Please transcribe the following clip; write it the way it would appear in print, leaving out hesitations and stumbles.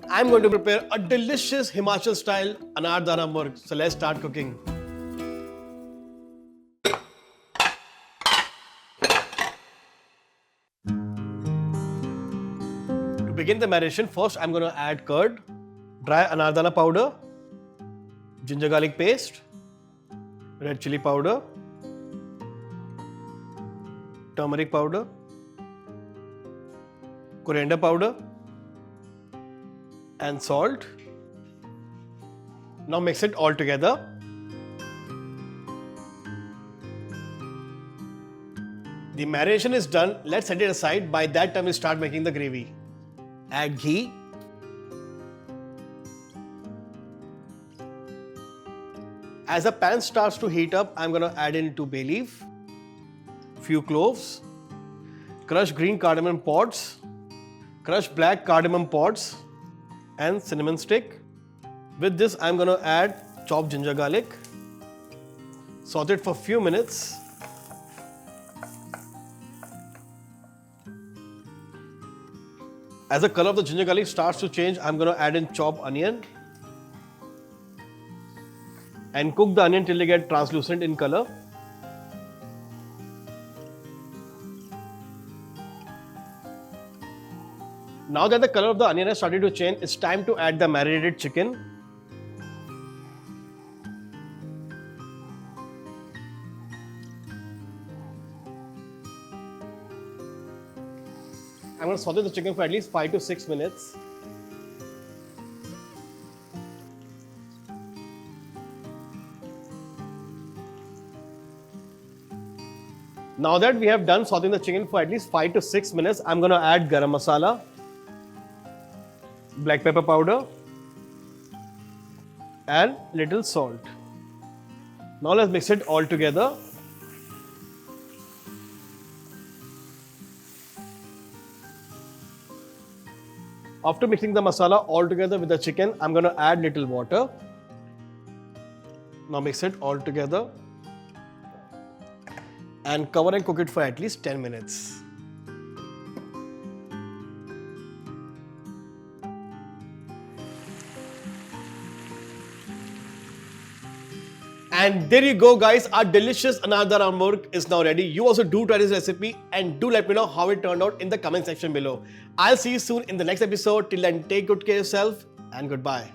I'm going to prepare a delicious Himachal style Anardana murg. So let's start cooking. To begin the marination, first I'm going to add curd, dry Anardana powder, ginger garlic paste, red chili powder, turmeric powder, coriander powder, and salt. Now mix it all together. The marination is done. Let's set it aside. By that time, we start making the gravy. Add ghee. As the pan starts to heat up, I'm going to add in 2 bay leaf, few cloves, crushed green cardamom pods, crushed black cardamom pods, and cinnamon stick. With this, I'm going to add chopped ginger garlic. Saute it for a few minutes. As the color of the ginger garlic starts to change, I'm going to add in chopped onion and cook the onion till they get translucent in color. Now that the color of the onion has started to change, it's time to add the marinated chicken. I'm going to saute the chicken for at least 5 to 6 minutes. Now that we have done sauteing the chicken for at least 5 to 6 minutes, I'm going to add garam masala, black pepper powder, and little salt. Now let's mix it all together. After mixing the masala all together with the chicken, I'm going to add little water. Now mix it all together and cover and cook it for at least 10 minutes. And there you go, guys. Our delicious Anardana murg is now ready. You also do try this recipe and do let me know how it turned out in the comment section below. I'll see you soon in the next episode. Till then, take good care of yourself and goodbye.